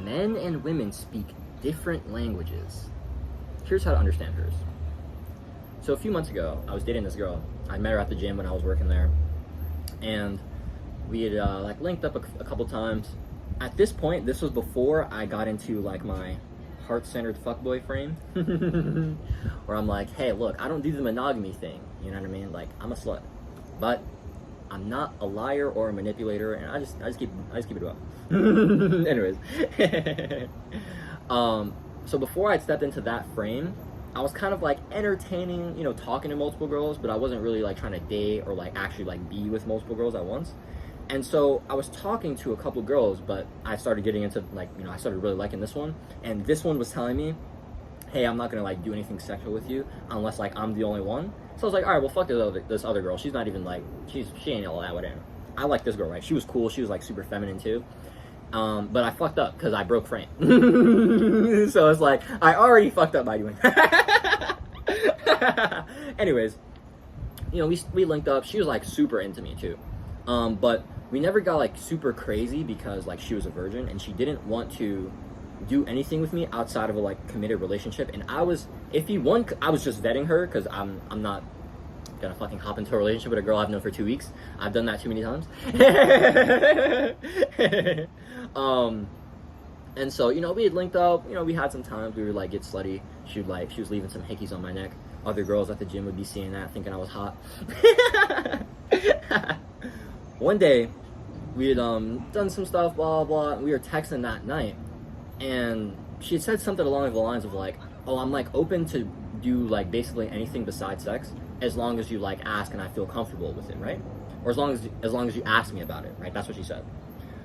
men and women speak different languages. Here's how to understand hers. So a few months ago, I was dating this girl. I met her at the gym when I was working there, and we had like linked up a couple times. At this point, this was before I got into like my heart-centered fuckboy frame, where I'm like, hey, look, I don't do the monogamy thing. You know what I mean? Like, I'm a slut, but I'm not a liar or a manipulator, and I just keep it up. Anyways, so before I stepped into that frame, I was kind of like entertaining, you know, talking to multiple girls, but I wasn't really like trying to date or like actually like be with multiple girls at once. And so I was talking to a couple girls, but I started getting into like, you know, I started really liking this one, and this one was telling me, hey, I'm not gonna like do anything sexual with you unless like I'm the only one. So I was like, all right, well, fuck this other girl. She's not even like, she ain't all that, whatever. I like this girl, right? She was cool. She was like super feminine too. But I fucked up because I broke frame. So it's like, I already fucked up by doing that. Anyways, you know, we linked up. She was like super into me too. But we never got like super crazy because like she was a virgin and she didn't want to do anything with me outside of a like committed relationship. And I was just vetting her because I'm not gonna fucking hop into a relationship with a girl I've known for 2 weeks. I've done that too many times. And so, you know, we had linked up, you know, we had some times, we would like get slutty. She was leaving some hickeys on my neck. Other girls at the gym would be seeing that, thinking I was hot. One day, we had done some stuff, blah, blah, and we were texting that night, and she had said something along the lines of like, oh, I'm like open to do like basically anything besides sex, as long as you like ask and I feel comfortable with it, right? Or as long as you ask me about it, right? That's what she said.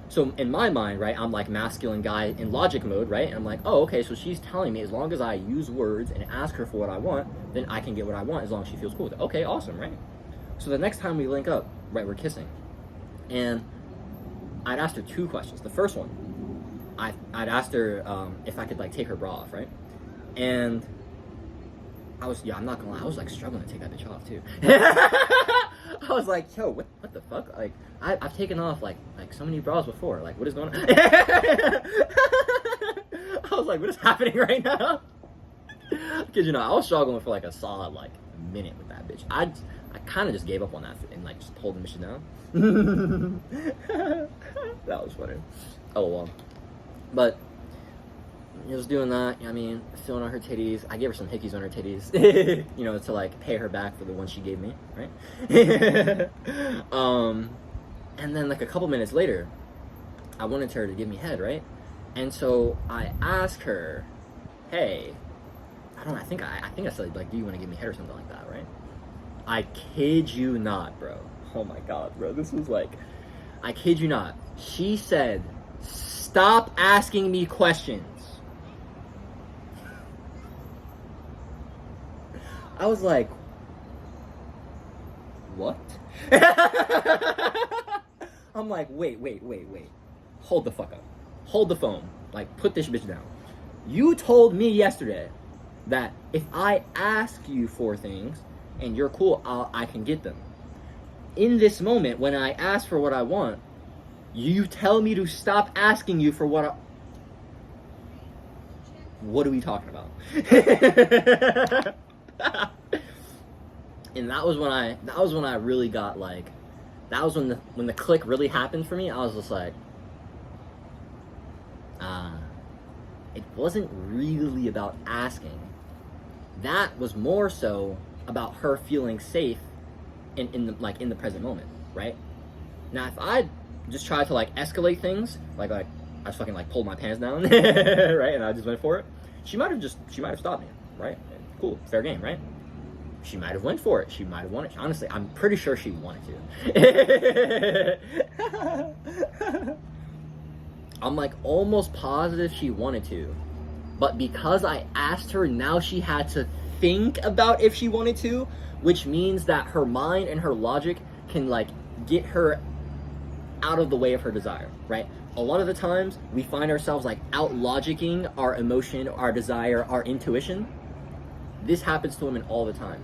So in my mind, right, I'm like masculine guy in logic mode, right? And I'm like, oh, okay, so she's telling me as long as I use words and ask her for what I want, then I can get what I want as long as she feels cool with it. Okay, awesome, right? So the next time we link up, right, we're kissing. And I'd asked her 2 questions. The first one, I'd asked her if I could like take her bra off, right? And I'm not gonna lie, I was like struggling to take that bitch off too. I was like, yo, what the fuck? Like, I've taken off like so many bras before. Like, what is going on? I was like, what is happening right now? Because, you know, I was struggling for like a solid like minute with that bitch. I kind of just gave up on that and like just pulled the mission down. That was funny. Oh well. But I was doing that, I mean, feeling on her titties. I gave her some hickeys on her titties, you know, to like pay her back for the one she gave me, right? And then like a couple minutes later, I wanted her to give me head, right? And so I asked her, hey, I don't know, I think I said like, do you want to give me head or something like that, right? I kid you not, bro. Oh my god, bro, this was like, I kid you not. She said, stop asking me questions. I was like, what? I'm like, wait. Hold the fuck up. Hold the phone. Like, put this bitch down. You told me yesterday that if I ask you for things and you're cool, I can get them. In this moment, when I ask for what I want, you tell me to stop asking you for what I... What are we talking about? And that was when I really got like, that was when the click really happened for me. I was just like, it wasn't really about asking. That was more so about her feeling safe in the present moment, right? Now if I just tried to like escalate things, like I just fucking like pulled my pants down, right, and I just went for it, she might have stopped me, right? Cool, fair game, right? She might have went for it. She might have wanted. Honestly, I'm pretty sure she wanted to. I'm like almost positive she wanted to, but because I asked her, now she had to think about if she wanted to, which means that her mind and her logic can like get her out of the way of her desire, right? A lot of the times we find ourselves like out logicking our emotion, our desire, our intuition. This happens to women all the time.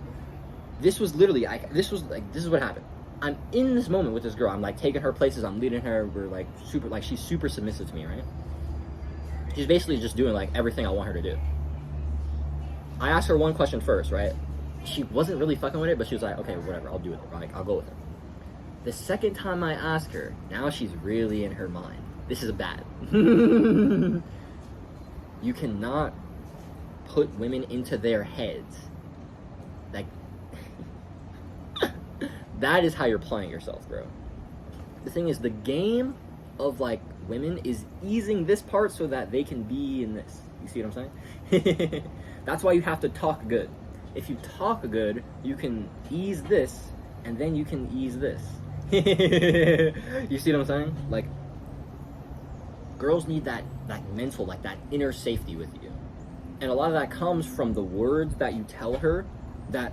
This was literally, this is what happened. I'm in this moment with this girl. I'm like taking her places. I'm leading her. We're like super, like she's super submissive to me, right? She's basically just doing like everything I want her to do. I asked her one question first, right? She wasn't really fucking with it, but she was like, okay, whatever, I'll do it. Like, I'll go with it. The second time I ask her, now she's really in her mind. This is bad. You cannot put women into their heads. Like, that is how you're playing yourself, bro. The thing is, the game of like women is easing this part so that they can be in this. You see what I'm saying? That's why you have to talk good. If you talk good, you can ease this, and then you can ease this. You see what I'm saying? Like, girls need that mental, like that inner safety with you. And a lot of that comes from the words that you tell her that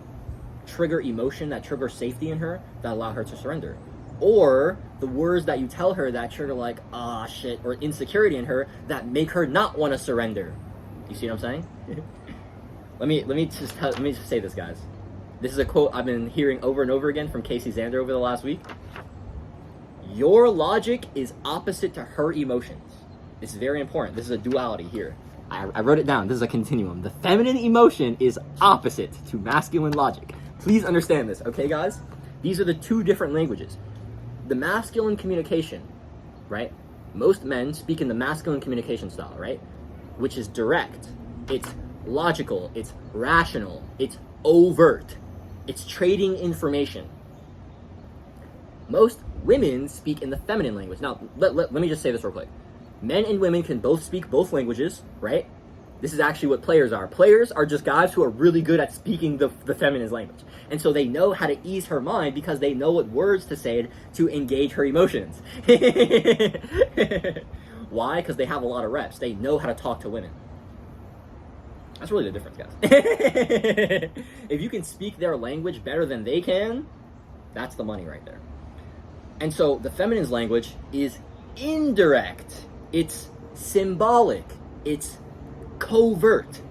trigger emotion, that trigger safety in her, that allow her to surrender. Or the words that you tell her that trigger like, ah, shit, or insecurity in her that make her not want to surrender. You see what I'm saying? Let me just say this, guys. This is a quote I've been hearing over and over again from Zander over the last week. Your logic is opposite to her emotions. This is very important. This is a duality here. I wrote it down. This is a continuum. The feminine emotion is opposite to masculine logic. Please understand this, okay, guys? These are the two different languages. The masculine communication, right? Most men speak in the masculine communication style, right? Which is direct. It's logical. It's rational. It's overt. It's trading information. Most women speak in the feminine language. Now, let me just say this real quick. Men and women can both speak both languages, right? This is actually what players are. Players are just guys who are really good at speaking the feminine language. And so they know how to ease her mind because they know what words to say to engage her emotions. Why? Because they have a lot of reps. They know how to talk to women. That's really the difference, guys. If you can speak their language better than they can, that's the money right there. And so the feminine's language is indirect. It's symbolic. It's covert.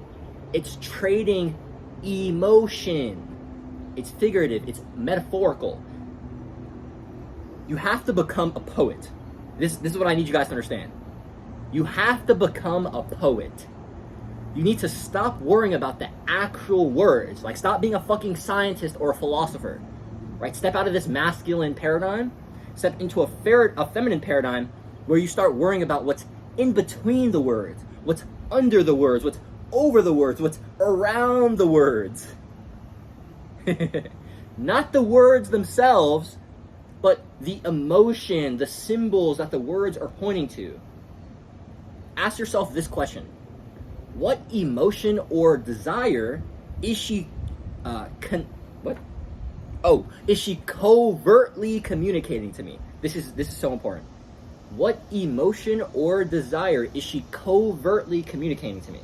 It's trading emotion. It's figurative. It's metaphorical. You have to become a poet. This is what I need you guys to understand. You have to become a poet. You need to stop worrying about the actual words. Like, stop being a fucking scientist or a philosopher. Right? Step out of this masculine paradigm. Step into a feminine paradigm where you start worrying about what's in between the words, what's under the words, what's over the words, what's around the words. Not the words themselves, but the emotion, the symbols that the words are pointing to. Ask yourself this question. What emotion or desire is she is she covertly communicating to me? This is so important. What emotion or desire is she covertly communicating to me?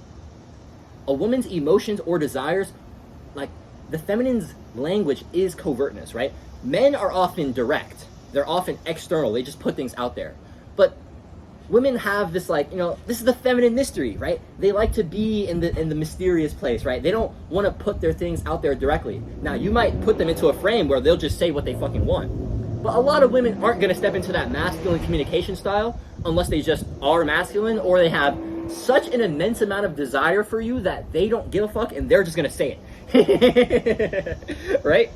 A woman's emotions or desires, like the feminine's language is covertness, right? Men are often direct. They're often external. They just put things out there. But women have this, like, you know, this is the feminine mystery, right? They like to be in the mysterious place, right? They don't want to put their things out there directly. Now, you might put them into a frame where they'll just say what they fucking want. But a lot of women aren't going to step into that masculine communication style unless they just are masculine or they have such an immense amount of desire for you that they don't give a fuck and they're just going to say it. Right?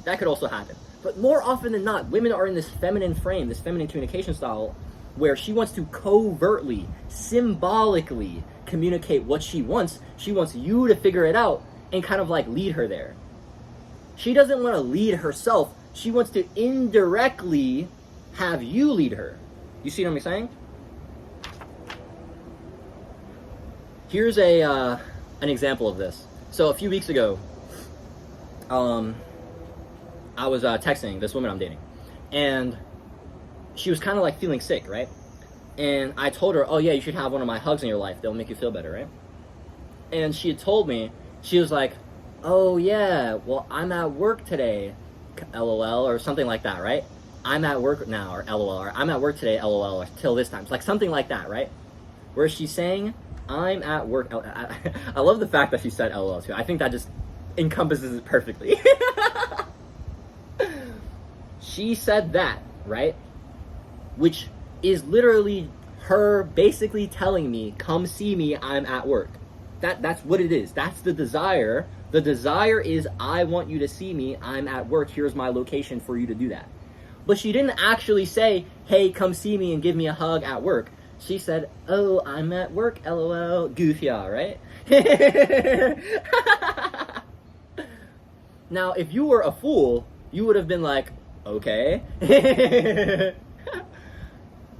That could also happen. But more often than not, women are in this feminine frame, this feminine communication style, where she wants to covertly, symbolically communicate what she wants. She wants you to figure it out and kind of like lead her there. She doesn't want to lead herself. She wants to indirectly have you lead her. You see what I'm saying? Here's an example of this. So a few weeks ago, I was texting this woman I'm dating, and she was kind of like feeling sick, right? And I told her, oh yeah, you should have one of my hugs in your life. They'll make you feel better, right? And she had told me, she was like, oh yeah, well, I'm at work today, LOL, or something like that, right? I'm at work now, or LOL, or I'm at work today, LOL, or till this time. It's like something like that, right? Where she's saying, I'm at work. I love the fact that she said LOL too. I think that just encompasses it perfectly. She said that, right? Which is literally her basically telling me, come see me, I'm at work. That's what it is. That's the desire. The desire is, I want you to see me, I'm at work, here's my location for you to do that. But she didn't actually say, hey, come see me and give me a hug at work. She said, oh, I'm at work, LOL. Goofy, right? Now, if you were a fool, you would have been like, okay.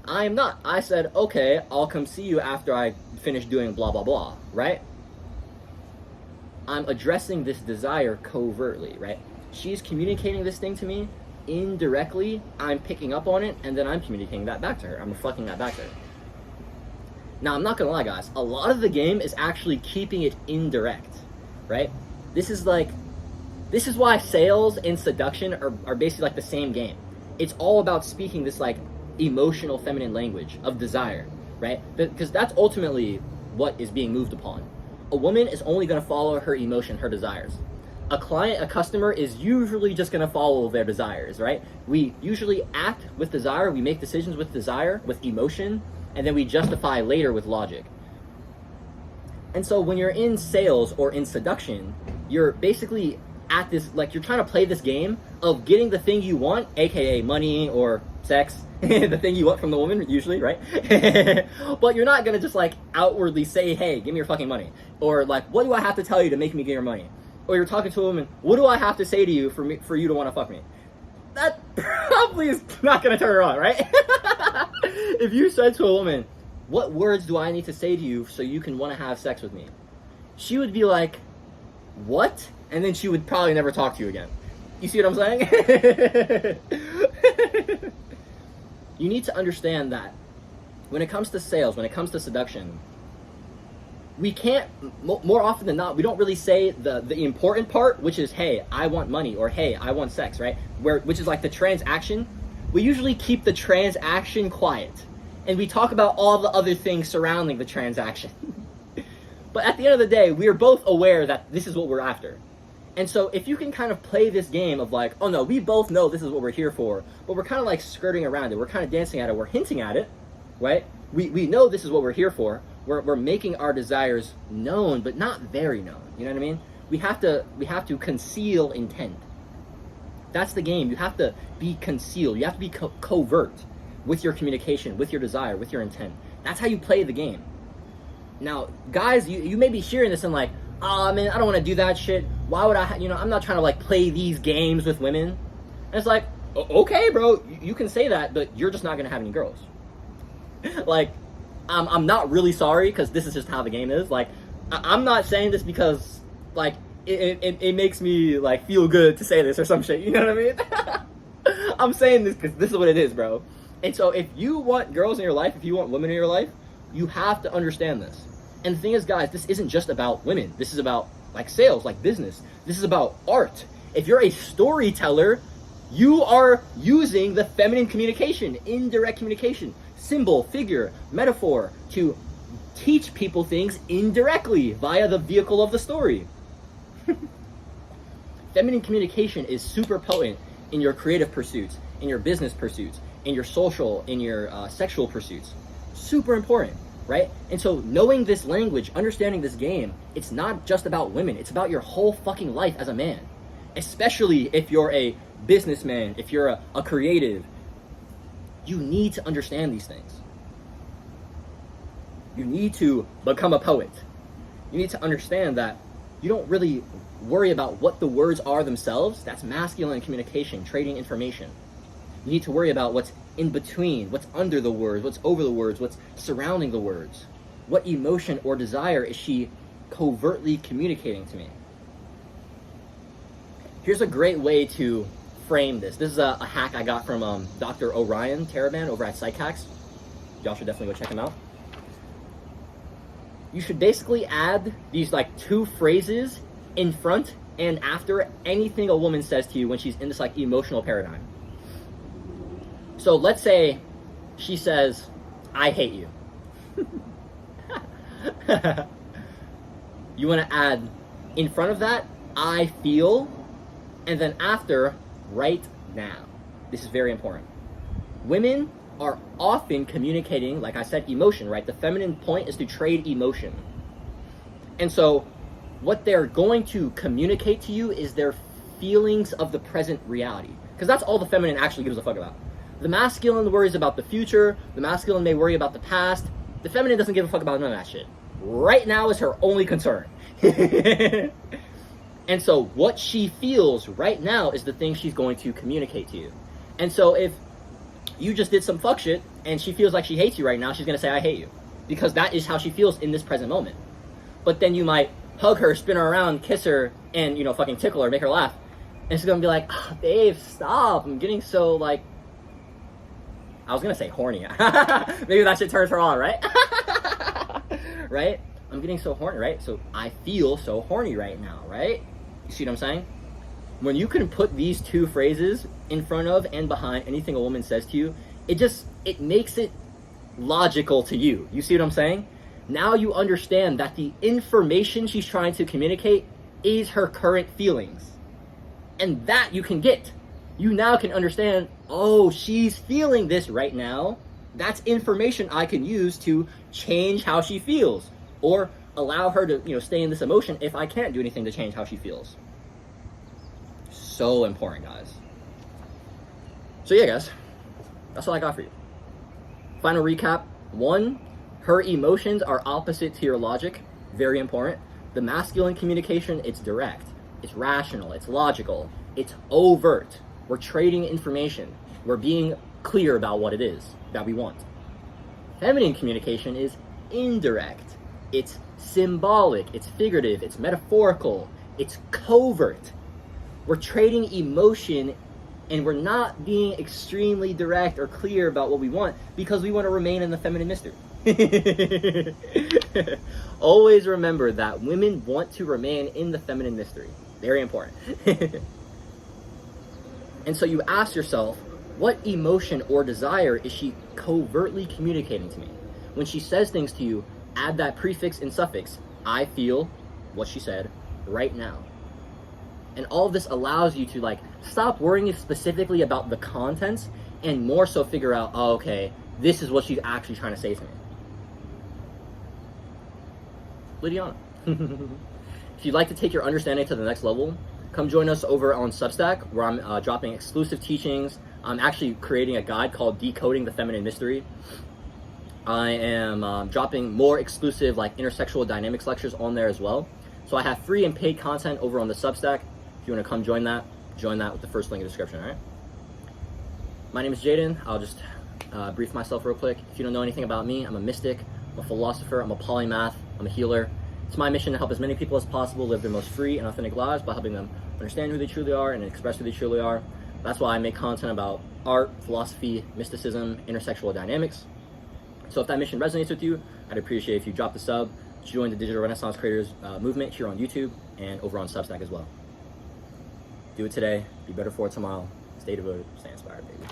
I am not. I said, okay, I'll come see you after I finish doing blah, blah, blah, right? I'm addressing this desire covertly, right? She's communicating this thing to me indirectly. I'm picking up on it, and then I'm communicating that back to her. I'm reflecting that back to her. Now, I'm not gonna lie, guys. A lot of the game is actually keeping it indirect, right? This is why sales and seduction are basically like the same game. It's all about speaking this like emotional feminine language of desire, right? Because that's ultimately what is being moved upon. A woman is only going to follow her emotion, her desires. A client, a customer is usually just going to follow their desires, right? We usually act with desire, we make decisions with desire, with emotion, and then we justify later with logic. And so when you're in sales or in seduction, you're basically at this, like, you're trying to play this game of getting the thing you want, aka money or sex, the thing you want from the woman, usually, right? But you're not gonna just like outwardly say, hey, give me your fucking money. Or like, what do I have to tell you to make me get your money? Or you're talking to a woman, what do I have to say to you for you to want to fuck me? That probably is not gonna turn her on, right? If you said to a woman, what words do I need to say to you so you can want to have sex with me? She would be like, what? And then she would probably never talk to you again. You see what I'm saying? You need to understand that when it comes to sales, when it comes to seduction, we can't, more often than not, we don't really say the important part, which is, hey, I want money, or hey, I want sex, right? Which is like the transaction. We usually keep the transaction quiet, and we talk about all the other things surrounding the transaction. But at the end of the day, we are both aware that this is what we're after. And so if you can kind of play this game of like, oh no, we both know this is what we're here for, but we're kind of like skirting around it, we're kind of dancing at it, we're hinting at it, right? We know this is what we're here for. We're making our desires known, but not very known. You know what I mean? We have to conceal intent. That's the game. You have to be concealed. You have to be covert with your communication, with your desire, with your intent. That's how you play the game. Now, guys, you may be hearing this and like, oh man, I don't want to do that shit. Why would I, I'm not trying to like play these games with women. And it's like, okay, bro, you can say that, but you're just not going to have any girls. Like, I'm not really sorry, because this is just how the game is. Like, I'm not saying this because, like, it makes me, like, feel good to say this or some shit, you know what I mean? I'm saying this because this is what it is, bro. And so if you want girls in your life, if you want women in your life, you have to understand this. And the thing is, guys, this isn't just about women. This is about, like, sales, like business. This is about art. If you're a storyteller, you are using the feminine communication, indirect communication, symbol, figure, metaphor, to teach people things indirectly via the vehicle of the story. Feminine communication is super potent in your creative pursuits, in your business pursuits, in your social, in your sexual pursuits. Super important, right? And so knowing this language, understanding this game, it's not just about women, it's about your whole fucking life as a man. Especially if you're a businessman, if you're a creative, you need to understand these things. You need to become a poet. You need to understand that you don't really worry about what the words are themselves. That's masculine communication, trading information. You need to worry about what's in between, what's under the words, what's over the words, what's surrounding the words. What emotion or desire is she covertly communicating to me? Here's a great way to frame this. This is a hack I got from Dr. Orion Taraban over at Psychhacks. Y'all should definitely go check him out. You should basically add these like 2 phrases in front and after anything a woman says to you when she's in this like emotional paradigm. So let's say she says, I hate you. You want to add in front of that, I feel, and then after, right now. This is very important. Women are often communicating, like I said, emotion, right? The feminine point is to trade emotion. And so what they're going to communicate to you is their feelings of the present reality. Because that's all the feminine actually gives a fuck about. The masculine worries about the future. The masculine may worry about the past. The feminine doesn't give a fuck about none of that shit. Right now is her only concern. And so what she feels right now is the thing she's going to communicate to you. And so if you just did some fuck shit and she feels like she hates you right now, she's going to say, I hate you. Because that is how she feels in this present moment. But then you might hug her, spin her around, kiss her, and, fucking tickle her, make her laugh. And she's going to be like, oh, babe, stop. I'm getting so, I was going to say horny. Maybe that shit turns her on, right? Right? I'm getting so horny, right? So I feel so horny right now, right? You see what I'm saying? When you can put these two phrases in front of and behind anything a woman says to you, it makes it logical to you. You see what I'm saying? Now you understand that the information she's trying to communicate is her current feelings. And that you can get. You now can understand, oh, she's feeling this right now. That's information I can use to change how she feels. Or allow her to, stay in this emotion if I can't do anything to change how she feels. So important, guys. So yeah, guys. That's all I got for you. Final recap. 1, her emotions are opposite to your logic. Very important. The masculine communication, it's direct. It's rational. It's logical. It's overt. We're trading information. We're being clear about what it is that we want. Feminine communication is indirect. It's symbolic. It's figurative. It's metaphorical. It's covert. We're trading emotion and we're not being extremely direct or clear about what we want because we want to remain in the feminine mystery. Always remember that women want to remain in the feminine mystery. Very important. And so you ask yourself, what emotion or desire is she covertly communicating to me? When she says things to you, add that prefix and suffix. I feel what she said right now. And all of this allows you to stop worrying specifically about the contents and more so figure out, oh, okay, this is what she's actually trying to say to me. Lydiana. If you'd like to take your understanding to the next level, come join us over on Substack, where I'm dropping exclusive teachings. I'm actually creating a guide called Decoding the Feminine Mystery. I am dropping more exclusive intersexual dynamics lectures on there as well. So I have free and paid content over on the Substack. If you want to come join that with the first link in the description, all right? My name is Jaden. I'll just brief myself real quick. If you don't know anything about me, I'm a mystic, I'm a philosopher, I'm a polymath, I'm a healer. It's my mission to help as many people as possible live their most free and authentic lives by helping them understand who they truly are and express who they truly are. That's why I make content about art, philosophy, mysticism, intersexual dynamics. So if that mission resonates with you, I'd appreciate if you drop the sub, join the Digital Renaissance Creators movement here on YouTube and over on Substack as well. Do it today. Be better for it tomorrow. Stay devoted. Stay inspired, baby.